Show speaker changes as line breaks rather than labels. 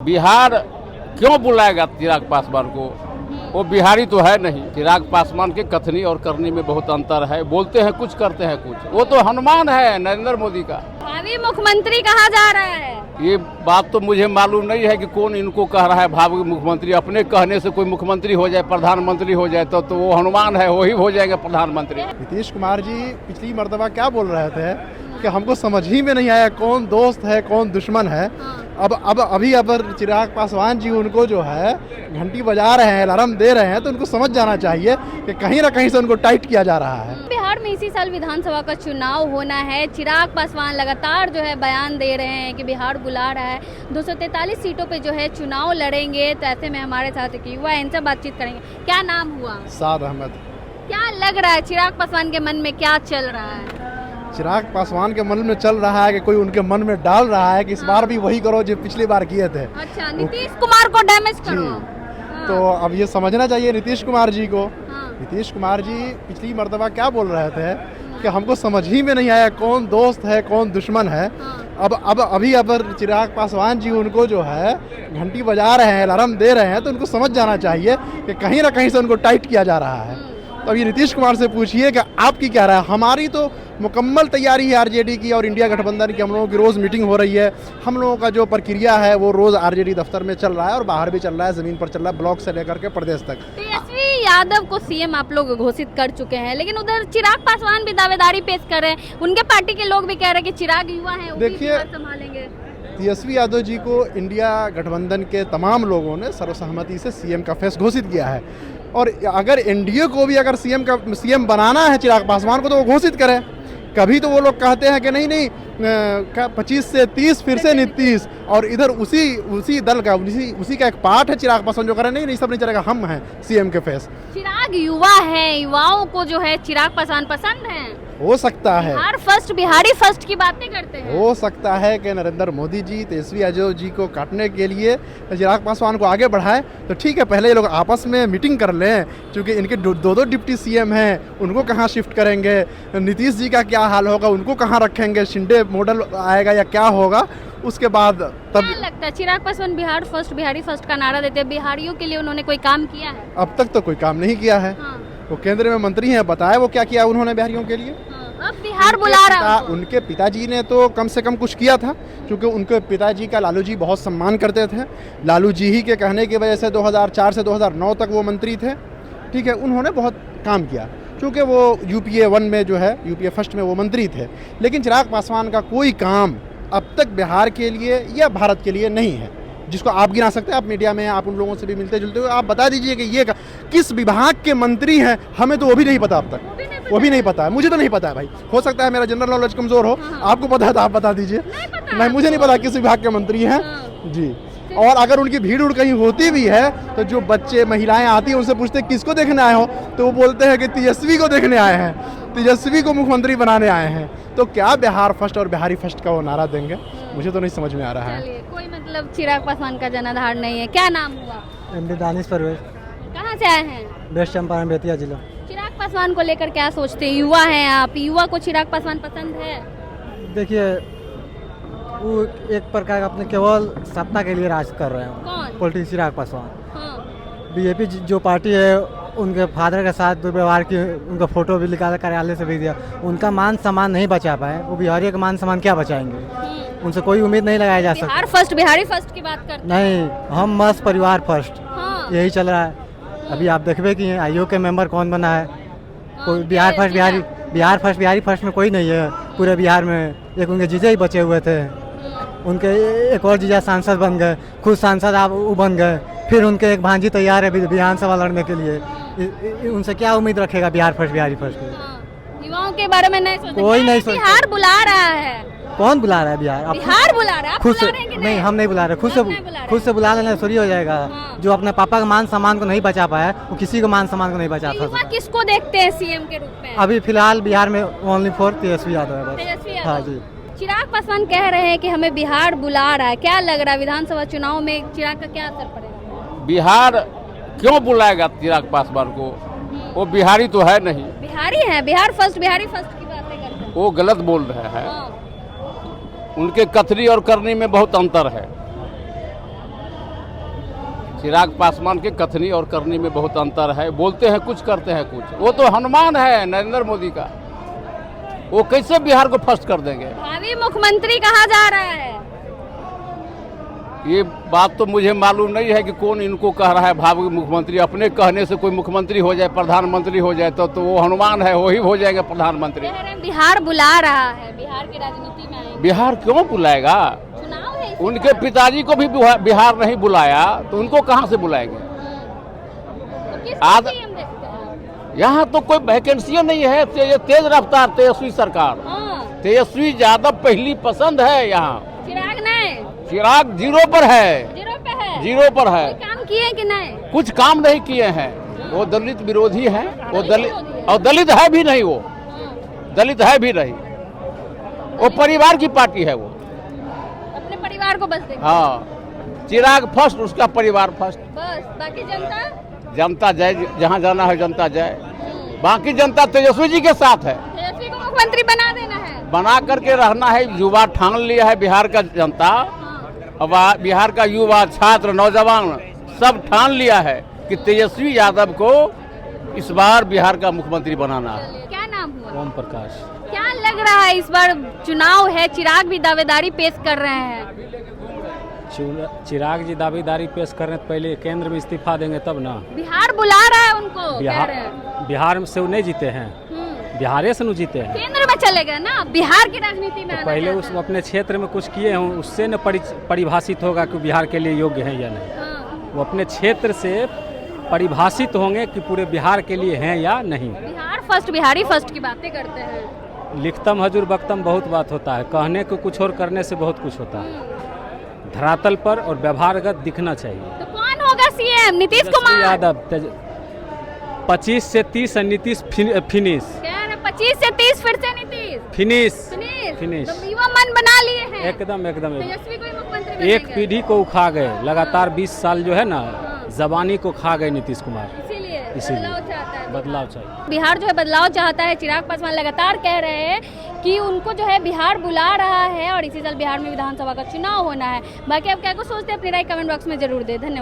बिहार क्यों बुलाएगा चिराग पासवान को? वो बिहारी तो है नहीं। चिराग पासवान के कथनी और करनी में बहुत अंतर है। बोलते हैं कुछ, करते हैं कुछ। वो तो हनुमान है नरेंद्र मोदी का।
भावी मुख्यमंत्री कहा जा रहा है।
ये बात तो मुझे मालूम नहीं है कि कौन इनको कह रहा है भावी मुख्यमंत्री। अपने कहने से कोई मुख्यमंत्री हो जाए, प्रधानमंत्री हो जाए तो वो हनुमान है, वही हो जाएगा प्रधानमंत्री।
नीतीश कुमार जी पिछली मर्तबा क्या बोल रहे थे कि हमको समझ ही में नहीं आया कौन दोस्त है कौन दुश्मन है। अब चिराग पासवान जी उनको जो है घंटी बजा रहे हैं, अलार्म दे रहे हैं, तो उनको समझ जाना चाहिए कि कहीं ना कहीं से उनको टाइट किया जा रहा है।
बिहार में इसी साल विधानसभा का चुनाव होना है। चिराग पासवान लगातार जो है बयान दे रहे हैं कि बिहार बुला रहा है। 243 सीटों पे जो है चुनाव लड़ेंगे। तो ऐसे में हमारे साथ एक युवा है, इनसे बातचीत करेंगे। क्या नाम हुआ?
साद अहमद।
क्या लग रहा है चिराग पासवान के मन में क्या चल रहा है?
चिराग पासवान के मन में चल रहा है कि कोई उनके मन में डाल रहा है कि इस बार भी वही करो जो पिछली बार किए थे।
अच्छा, नीतीश कुमार को डैमेज करो।
तो अब ये समझना चाहिए नीतीश कुमार जी को।
हाँ।
नीतीश कुमार जी पिछली मर्तबा क्या बोल रहे थे कि हमको समझ ही में नहीं आया कौन दोस्त है कौन दुश्मन है। अब चिराग पासवान जी उनको जो है घंटी बजा रहे हैं, अलार्म दे रहे हैं, तो उनको समझ जाना चाहिए कि कहीं ना कहीं से उनको टाइट किया जा रहा है। तो अभी नीतीश कुमार से पूछिए कि आपकी क्या राय है। हमारी तो मुकम्मल तैयारी है आरजेडी की और इंडिया गठबंधन की। हम लोगों की रोज़ मीटिंग हो रही है। हम लोगों का जो प्रक्रिया है वो रोज़ आरजेडी दफ्तर में चल रहा है और बाहर भी चल रहा है, ज़मीन पर चल रहा है, ब्लॉक से लेकर के प्रदेश तक।
तेजस्वी यादव को सीएम आप लोग घोषित कर चुके हैं, लेकिन उधर चिराग पासवान भी दावेदारी पेश कर रहे हैं। उनके पार्टी के लोग भी कह रहे हैं कि चिराग युवा है,
देखिए
संभालेंगे।
तेजस्वी यादव जी को इंडिया गठबंधन के तमाम लोगों ने सर्वसहमति से सीएम का फेस घोषित किया है। और अगर एनडीए को भी अगर सीएम बनाना है चिराग पासवान को, तो वो घोषित करें। कभी तो वो लोग कहते हैं कि नहीं 25 से 30 फिर से नीतीश, और इधर उसी दल का उसी का एक पार्ट है चिराग पासवान जो करे नहीं सब नहीं चलेगा, हम हैं सीएम के फेस।
चिराग युवा है, युवाओं को जो है चिराग पासवान पसंद है।
हो सकता है
बिहार फर्स्ट, बिहारी फर्स्ट की बातें करते हैं।
हो सकता है कि नरेंद्र मोदी जी तेजस्वी यादव जी को काटने के लिए चिराग पासवान को आगे बढ़ाए। तो ठीक है, पहले ये लोग आपस में मीटिंग कर लें, क्योंकि इनके दो डिप्टी सीएम हैं, उनको कहाँ शिफ्ट करेंगे, नीतीश जी का क्या हाल होगा, उनको कहाँ रखेंगे, शिंदे मॉडल आएगा या क्या होगा, उसके बाद तब
क्या लगता है चिराग पासवान बिहार फर्स्ट, बिहारी फर्स्ट का नारा देते हैं, बिहारियों के लिए उन्होंने कोई काम किया है?
अब तक तो कोई काम नहीं किया है।
हाँ।
वो केंद्र में मंत्री हैं, बताए वो क्या किया उन्होंने बिहारियों के लिए।
अब बिहार बुला रहा है।
उनके पिताजी ने तो कम से कम कुछ किया था, क्योंकि उनके पिताजी का लालू जी बहुत सम्मान करते थे। लालू जी ही के कहने की वजह से 2004 से 2009 तक वो मंत्री थे। ठीक है, उन्होंने बहुत काम किया, क्योंकि वो यूपीए 1 में जो है यूपीए फर्स्ट में वो मंत्री थे। लेकिन चिराग पासवान का कोई काम अब तक बिहार के लिए या भारत के लिए नहीं है जिसको आप गिना सकते हैं। आप मीडिया में आप उन लोगों से भी मिलते जुलते हो, आप बता दीजिए कि ये किस विभाग के मंत्री हैं। हमें तो वो भी नहीं पता अब तक, वो भी नहीं पता है। मुझे तो नहीं पता है भाई, हो सकता है मेरा जनरल नॉलेज कमजोर हो। आपको पता है तो आप बता दीजिए। नहीं, मुझे नहीं पता किस विभाग के मंत्री हैं जी। और अगर उनकी भीड़ उड़ कहीं होती भी है तो जो बच्चे महिलाएं आती हैं उनसे पूछते हैं किसको देखने आए हो, तो वो बोलते हैं कि तेजस्वी को देखने आए हैं, तेजस्वी को मुख्यमंत्री बनाने आए हैं। तो क्या बिहार फर्स्ट और बिहारी फर्स्ट का वो नारा देंगे, मुझे तो नहीं समझ में आ रहा है।
कोई मतलब चिराग पासवान का जनाधार नहीं है। क्या नाम हुआ?
एमडी दानिश परवेज।
कहाँ से आए हैं?
वेस्ट चंपारण बेतिया जिला।
चिराग पासवान को लेकर क्या सोचते हैं? युवा हैं आप, युवा को चिराग पासवान पसंद है?
देखिए, वो एक प्रकार का अपने केवल सत्ता के लिए राज कर रहे हैं।
कौन?
पॉलिटिक्स चिराग पासवान।
हाँ।
बीजेपी जो पार्टी है उनके फादर के साथ दुर्व्यवहार की उनका फोटो भी निकाला, कार्यालय से भी दिया। उनका मान सम्मान नहीं बचा पाए, वो बिहारियों का मान सम्मान क्या बचाएंगे? उनसे कोई उम्मीद नहीं लगाया जा सकता।
बिहार फर्स्ट, बिहारी फर्स्ट की बात करते
नहीं, हम मस्त परिवार फर्स्ट,
हाँ।
यही चल रहा है। अभी आप देखबे कि आयोग के मेंबर कौन बना है? कोई बिहार फर्स्ट बिहारी फर्स्ट में कोई नहीं है पूरे बिहार में। एक उनके जीजा ही बचे हुए थे, उनके एक और जीजा सांसद बन गए, खुद सांसद आप वो बन गए। फिर उनके एक भांजी तैयार है विधानसभा लड़ने के लिए। उनसे क्या उम्मीद रखेगा बिहार फर्स्ट बिहारी फर्स्ट को?
युवाओं के बारे में नहीं सोचते।
कोई नहीं सोचता।
बिहार बुला रहा है।
कौन बुला रहा है? बिहार
बिहार बुला रहा है।
खुद से नहीं, हम नहीं बुला रहे, खुद से बुला लेना थोड़ी हो जाएगा। जो अपने पापा का मान सम्मान को नहीं बचा पाया, वो किसी को मान सम्मान को नहीं बचा
युवा
पाया।
किसको देखते हैं सीएम के रूप में?
अभी फिलहाल बिहार में ओनली फॉर तेजस्वी यादव है बस।
तेजस्वी यादव।
हाँ जी।
चिराग पासवान कह रहे हैं कि हमें बिहार बुला रहा है। क्या लग रहा है विधानसभा चुनाव में चिराग का क्या असर पड़ेगा?
बिहार क्यों बुलाएगा चिराग पासवान को? वो बिहारी तो है नहीं।
बिहारी है, बिहार फर्स्ट, बिहारी फर्स्ट की बातें करते हैं।
वो गलत बोल रहे हैं।
हाँ।
उनके कथनी और करनी में बहुत अंतर है। चिराग पासवान के कथनी और करनी में बहुत अंतर है। बोलते हैं कुछ, करते हैं कुछ। वो तो हनुमान है नरेंद्र मोदी का। वो कैसे बिहार को फर्स्ट कर देंगे?
भावी मुख्यमंत्री कहा जा रहा है।
ये बात तो मुझे मालूम नहीं है कि कौन इनको कह रहा है भावी मुख्यमंत्री। अपने कहने से कोई मुख्यमंत्री हो जाए, प्रधानमंत्री हो जाए तो वो हनुमान है, वही हो जाएगा प्रधानमंत्री।
कह रहे हैं बिहार बुला रहा है, बिहार की राजनीति में आएंगे।
बिहार क्यों बुलाएगा?
चुनाव है,
उनके पिताजी को भी बिहार नहीं बुलाया तो उनको कहाँ से बुलाएंगे?
तो किस
आज-
CM देखते हैं?
यहाँ तो कोई वैकेंसी नहीं है। ये तेज रफ्तार तेजस्वी सरकार,
हाँ,
तेजस्वी यादव पहली पसंद है। यहाँ
चिराग नहीं,
चिराग जीरो पर है,
जीरो पे है।
जीरो पर है।
कोई काम किए कि नहीं?
कुछ काम नहीं किए हैं। वो दलित विरोधी है, वो
दलित
दलित
विरोधी है।
और दलित है भी नहीं। वो
हाँ,
दलित है भी नहीं। वो परिवार की पार्टी है। वो
अपने परिवार को बस देखते हैं।
हाँ, चिराग फर्स्ट, उसका परिवार फर्स्ट।
बस बाकी जनता
जनता जाए जहाँ जाना है, जनता जाए। बाकी जनता तेजस्वी जी के साथ है।
तेजस्वी को मुख्यमंत्री बना देना है।
बना करके रहना है। युवा ठान लिया है बिहार का जनता।
हाँ,
अब बिहार का युवा, छात्र, नौजवान सब ठान लिया है कि तेजस्वी यादव को इस बार बिहार का मुख्यमंत्री बनाना है।
चलिए, क्या नाम हुआ?
ओम प्रकाश।
क्या लग रहा है इस बार चुनाव है, चिराग भी दावेदारी पेश कर रहे हैं।
चिराग जी दावेदारी पेश कर रहे हैं, पहले केंद्र में इस्तीफा देंगे तब ना।
बिहार बुला रहा है उनको, कह
बिहार
रहे हैं।
बिहार से वो नहीं जीते हैं, बिहारे से नहीं जीते हैं।
केंद्र में चलेगा ना, बिहार की राजनीति में
तो
आना
पहले उस
चाहता है।
अपने क्षेत्र में कुछ किए हों, उससे न परिभाषित होगा कि बिहार के लिए योग्य हैं या नहीं।
हाँ,
वो अपने क्षेत्र से परिभाषित होंगे कि पूरे बिहार के लिए हैं या नहीं।
बिहार फर्स्ट, बिहारी फर्स्ट की बातें करते हैं।
लिखतम हजूर बख्तम बहुत बात होता है, कहने को कुछ और करने से बहुत कुछ होता है। धरातल पर और व्यवहारगत दिखना चाहिए।
तो कौन होगा CM? नीतीश
तेजस्वी
कुमार।
यादव 25 से 30 नीतीश फिनिश।
कह रहे 25 से 30 फिर से नीतीश
फिनिश
फिनिश। तो युवा मन बना लिए हैं।
एकदम एकदम
तेजस्वी को ही मुख्यमंत्री
एक
बनेंगे।
पीढ़ी को उखा गए लगातार 20 साल जो है ना, जबानी को खा गए नीतीश कुमार।
इसीलिए बदलाव चाहता है।
बदलाव चाहिए।
बिहार जो है बदलाव चाहता है। चिराग पासवान लगातार कह रहे हैं कि उनको जो है बिहार बुला रहा है और इसी साल बिहार में विधानसभा का चुनाव होना है। बाकी आप क्या कुछ सोचते हैं, अपनी राय कमेंट बॉक्स में जरूर दें। धन्यवाद।